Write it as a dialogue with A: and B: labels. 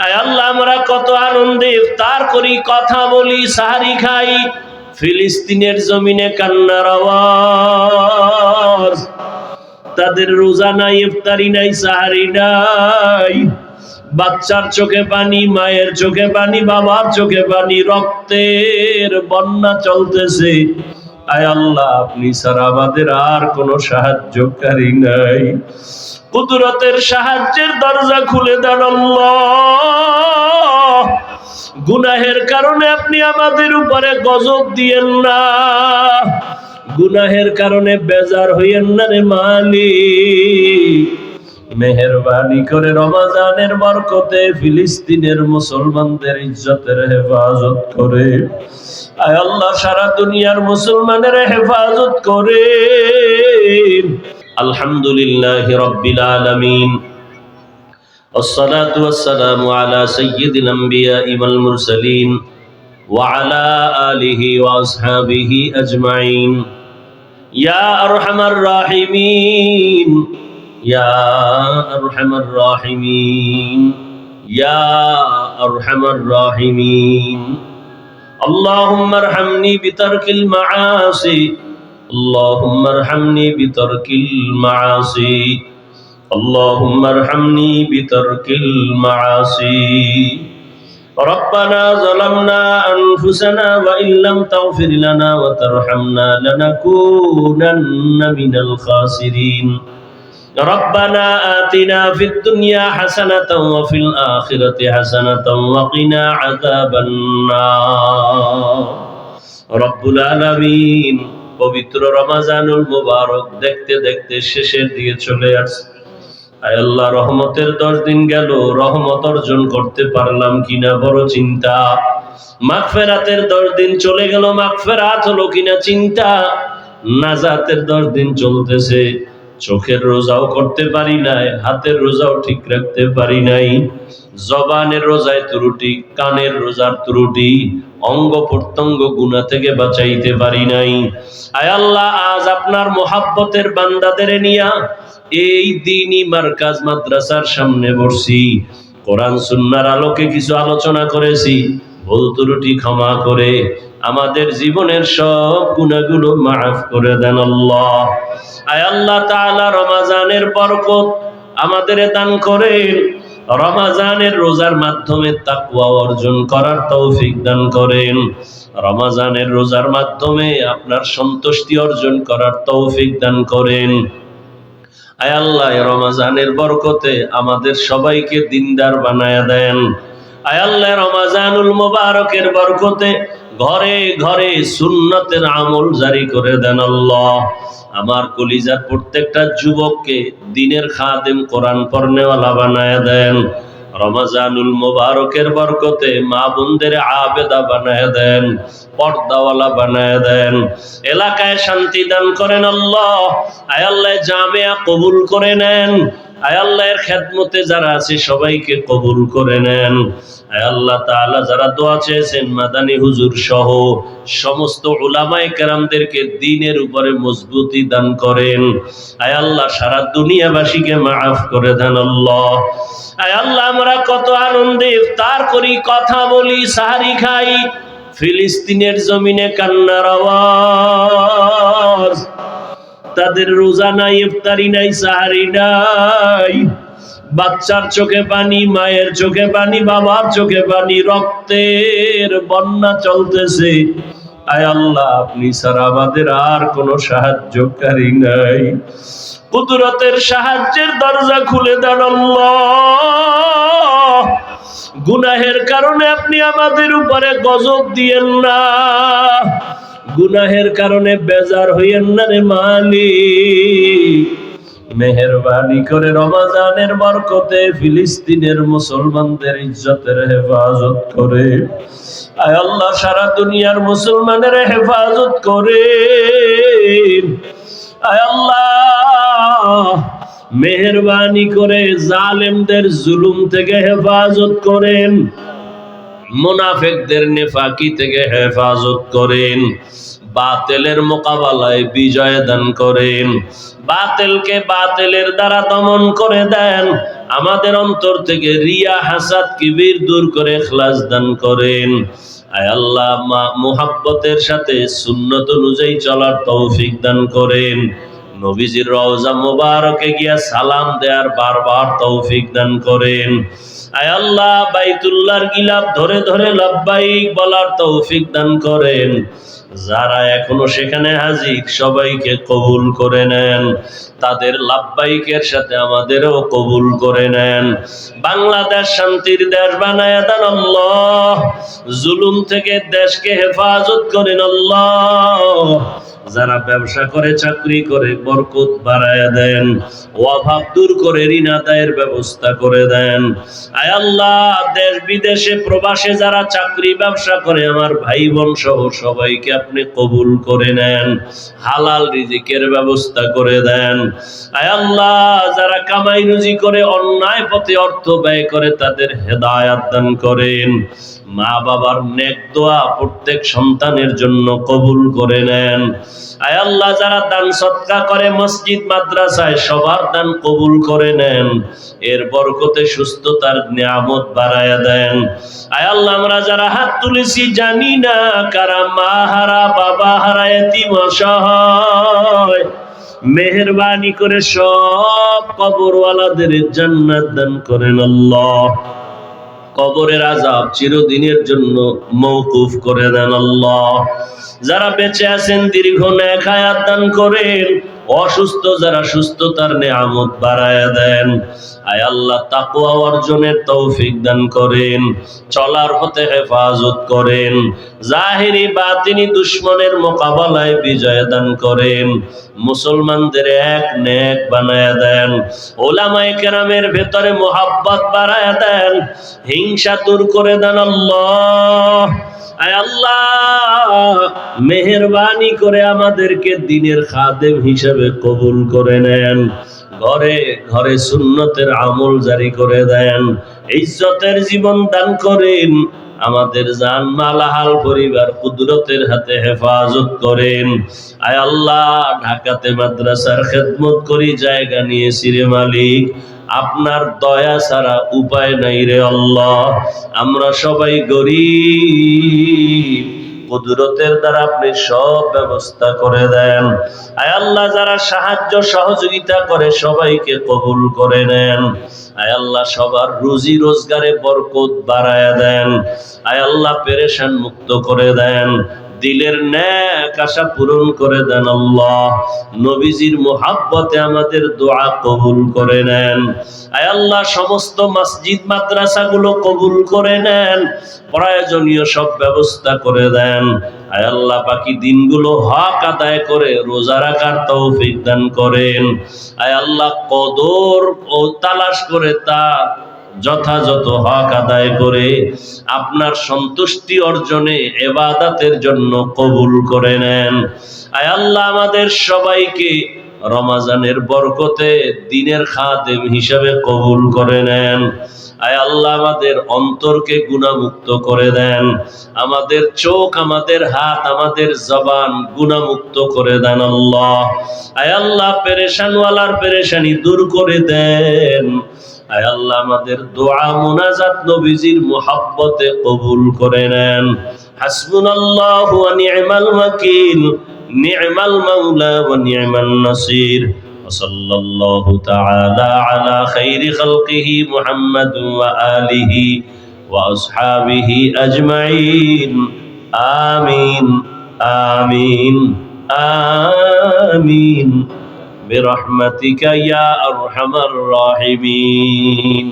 A: আয় আল্লাহ, আমরা কত আনন্দে ইফতার করি, কথা বলি, সাহারি খাই, ফিলিস্তিনের জমিনে কান্নার আওয়াজ। তাদের রোজা নাই, ইফতারি নাই, সাহারি নাই, বাচ্চার চোখে পানি, মায়ের চোখে পানি, বাবার চোখে পানি, রক্তের বন্যা চলতেছে। আয় আল্লাহ, আপনি ছাড়া আমাদের আর কোনো সাহায্যকারী নাই। কুদরতের সাহায্যের দরজা খুলে দেন আল্লাহ। গুনাহের কারণে আপনি আমাদের উপরে গজব দিয়েন না, গুনাহের কারণে বেজার হইয়েন না রে মালিক। মেহেরবানি করে রমজানের বরকতে ফিলিস্তিনের মুসলমানদের ইজ্জতের হেফাজত করে। আয় আল্লাহ, সারা দুনিয়ার মুসলমানের হেফাজত করে। আলহামদুলিল্লাহি রাব্বিল আলামিন, والصلاة والسلام على سيد الأنبياء والمرسلين وعلى آله وأصحابه أجمعين. يا أرحم الراحمين، يا أرحم الراحمين، يا أرحم الراحمين. اللهم ارحمني بترك المعاصي، اللهم ارحمني بترك المعاصي، اللهم ارحمني بترك المعاصي. ربنا ظلمنا أنفسنا وإن لم تغفر لنا وترحمنا لنكونن من الخاسرين. ربنا آتنا في الدنيا حسنة وفي الآخرة حسنة وقنا عذاب النار. رب العالمين পবিত্র রমজানুল মুবারক দেখতে দেখতে শেষের দিকে চলে আসছে। আয় আল্লাহ, রহমতের 10 দিন গেল, রহমত অর্জন করতে পারলাম কিনা বড় চিন্তা। মাগফিরাতের 10 দিন চলে গেল, মাগফিরাত হলো কিনা চিন্তা। নাজাতের 10 দিন চলতেছে, চোখের রোজাও করতে পারি নাই, হাতের রোজাও ঠিক রাখতে পারি নাই, জবানের রোজায় ত্রুটি, কানের রোজার ত্রুটি, অঙ্গ প্রত্যঙ্গ গুনাহ থেকে বাঁচাইতে পারি নাই। আয় আল্লাহ, আজ আপনার মোহাব্বতের বান্দাদের নিয়া এই দ্বীনি মার্কাজ মাদ্রাসার সামনে বসছি, কোরআন সুন্নাহর আলোকে কিছু আলোচনা করেছি। ভুল ত্রুটি ক্ষমা করে আমাদের জীবনের সব গুনাহগুলো মাফ করে দেন আল্লাহ। আয় আল্লাহ তাআলা, রমজানের বরকত আমাদের দান করেন, রমজানের রোজার মাধ্যমে তাকওয়া অর্জন করার তৌফিক দান করেন, রমজানের রোজার মাধ্যমে আপনার সন্তুষ্টি অর্জন করার তৌফিক দান করেন। আয় আল্লাহ, রমজানের বরকতে আমাদের সবাইকে দিনদার বানায়া দেন। আয় আল্লাহ, রমজানুল মুবারকের বরকতে ঘরে ঘরে সুন্নতের আমল জারি করে দেন আল্লাহ। আমার কলিজার প্রত্যেকটা যুবককে দ্বীনের খাদেম, কোরআন পড়নেওয়ালা বানায়া দেন। রমজানুল মুবারকের বরকতে মা বোনদের আবেদা বানায়া দেন, পর্দাওয়ালা বানায়া দেন। এলাকায় শান্তি দান করেন আল্লাহ। আয় আল্লাহ, জামিয়া কবুল করে নেন। আয় আল্লাহর খেদমতে যারা আছে সবাইকে কবুল করে নেন। আয় আল্লাহ তাআলা, যারা দোয়া চেয়েছেন মাদানী হুজুর সহ সমস্ত উলামায়ে কেরামদেরকে দ্বীনের উপরে মজবুতি দান করেন। আয় আল্লাহ, সারা দুনিয়াবাসীকে মাফ করে দেন আল্লাহ। আয় আল্লাহ, আমরা কত আনন্দে ইফতার করি, কথা বলি, সাহারি খাই, ফিলিস্তিনের জমিনে কান্নার আওয়াজ। তাদের রোজা নাই, ইফতারি নাই, সাহারি নাই, বাচ্চার চোখে পানি, মায়ের চোখে পানি, বাবার চোখে পানি, রক্তের বন্যা চলতেছে। আয় আল্লাহ, আপনি ছাড়া আমাদের আর কোনো সাহায্যকারী নাই। কুদরতের সাহায্যের দরজা খুলে দেন আল্লাহ। গুনাহের কারণে আপনি আমাদের উপরে গজব দিয়েন না, গুনাহের কারণে বেজার হইয়েন না রে মালিক। মেহেরবানি করে রমজানের বরকতে ফিলিস্তিনের মুসলমানদের ইজ্জতের হেফাজত করে। আয় আল্লাহ, সারা দুনিয়ার মুসলমানের হেফাজত করে। আয় আল্লাহ, মেহেরবানি করে জালেমদের জুলুম থেকে হেফাজত করেন, মুনাফিকদের নেফাকি থেকে হেফাজত করেন, বাতিলের মোকাবেলায় বিজয় দান করেন, বাতিলকে বাতিলের দ্বারা দমন করে দেন। আমাদের অন্তর থেকে রিয়া হাসাদ কিবির দূর করে ইখলাস দান করেন। আয় আল্লাহ, মুহাব্বতের সাথে সুন্নত অনুযায়ী চলার তৌফিক দান করেন। নবীজির রওজা মুবারকে গিয়া সালাম দেওয়ার বারবার তৌফিক দান করেন। আয় আল্লাহ, বাইতুল্লাহর গিলাফ ধরে ধরে লাব্বাইক বলার তৌফিক দান করেন। যারা এখনো সেখানে হাজির সবাইকে কবুল করে নেন, তাদের লাব্বাইকের সাথে আমাদেরও কবুল করে নেন। বাংলাদেশ শান্তির দেশ বানায় দেন আল্লাহ, জুলুম থেকে দেশকে হেফাজত করেন আল্লাহ। যারা ব্যবসা করে চাকরি করে বরকত বাড়ায় দেন, অভাব দূর করে ঋণ আদায়ের ব্যবস্থা করে দেন। আয় আল্লাহ, দেশ বিদেশে প্রবাসে যারা চাকরি ব্যবসা করে আমার ভাই বোন সহ সবাইকে আপনি কবুল করে নেন, হালাল রিজিকের ব্যবস্থা করে দেন। আয় আল্লাহ, যারা কামাই রুজি করে অন্যায় পথে অর্থ ব্যয় করে তাদের হেদায়াত দান করেন। মা বাবার নেক দোয়া প্রত্যেক সন্তানের জন্য কবুল করে নেন। আয় আল্লাহ, যারা দান সদকা করে মসজিদ মাদ্রাসায় সবার দান কবুল করে নেন, এর বরকতে সুস্থতার নিয়ামত বাড়ায়া দেন। আয় আল্লাহ, আমরা যারা হাত তুলেছি জানি না কারা মা হারা, বাবা হারা, এতিম অসহায়, মেহেরবানি করে সব কবরওয়ালাদের জান্নাত দান করেন আল্লাহ। কবরের আযাব চিরদিনের জন্য মওকুফ করে দেন আল্লাহ। যারা বেঁচে আছেন দীর্ঘ নেক হায়াত দান করেন, অসুস্থ যারা সুস্থতার নিয়ামত বাড়ায়া দেন। আয় আল্লাহ, তাকওয়া অর্জনের তৌফিক দান করেন, চলার পথে হেফাজত করেন, জাহিরি বাতিনি দুশমনের মোকাবেলায় বিজয় দান করেন, মুসলমানদের এক নেক বানায়া দেন, ওলামায়ে কেরামের ভেতরে মোহাব্বত বাড়ায়া দেন, হিংসা দূর করে দেন আল্লাহ। আয় আল্লাহ, মেহেরবানি করে আমাদেরকে দ্বীনের খাদেম হিসেবে কবুল করে নেন। ঘরে ঘরে সুন্নতের আমল জারি করে দেন, ইজ্জতের জীবন দান করেন। আমাদের জান মাল হাল পরিবার কুদরতের হাতে হেফাজত করেন। আয় আল্লাহ, ঢাকাতে মাদ্রাসার খেদমত করি, জায়গা নিয়েছি রে মালিক, আপনার দয়া ছাড়া উপায় নাই রে আল্লাহ। আমরা সবাই গরীব, কুদরতের দ্বারা আপনি সব ব্যবস্থা করে দেন। আয় আল্লাহ, যারা সাহায্য সহযোগিতা করে সবাইকে কবুল করে নেন। আয় আল্লাহ, সবার রুজি রোজগারে বরকত বাড়ায়া দেন। আয় আল্লাহ, পেরেশান মুক্ত করে দেন, দিলের নেক আশা পূরণ করে দেন আল্লাহ। নবীজির মুহাব্বতে আমাদের দোয়া কবুল করে নেন। আয় আল্লাহ, সমস্ত মসজিদ মাদ্রাসাগুলো কবুল করে নেন, প্রয়োজনীয় সব ব্যবস্থা করে দেন। আয় আল্লাহ, বাকি দিনগুলো হক আদায় করে রোজা রাখার তৌফিক দান করেন। আয় আল্লাহ, কদর ও তালাশ করে তা যথাযথ হক আদায় করে আপনার সন্তুষ্টি অর্জনে ইবাদতের জন্য কবুল করে নেন। আয় আল্লাহ, আমাদের সবাইকে রমজানের বরকতে দ্বীনের খাদেম হিসেবে কবুল করে নেন। আয় আল্লাহ, আমাদের অন্তরকে গুনাহমুক্ত করে দেন, আমাদের চোখ, আমাদের হাত, আমাদের জবান গুনাহমুক্ত করে দেন আল্লাহ। আয় আল্লাহ, পেরেশানওয়ালার পেরেশানি দূর করে দেন। আয় আল্লাহ, আমাদের দোয়া মুনাজাত নবীজির মুহাব্বতে কবুল করে নেন। হাসবুনাল্লাহু ওয়া নি'মাল ওয়াকিল, নি'মাল মাওলা ওয়া নি'মান নাসির। সাল্লাল্লাহু তাআলা আলা খাইরি খালকিহি মুহাম্মাদ ওয়া আলিহি ওয়া আসহাবিহি আজমাইন। আমিন আমিন আমিন বিরহমাতিকা ইয়া আরহামার রাহিমিন।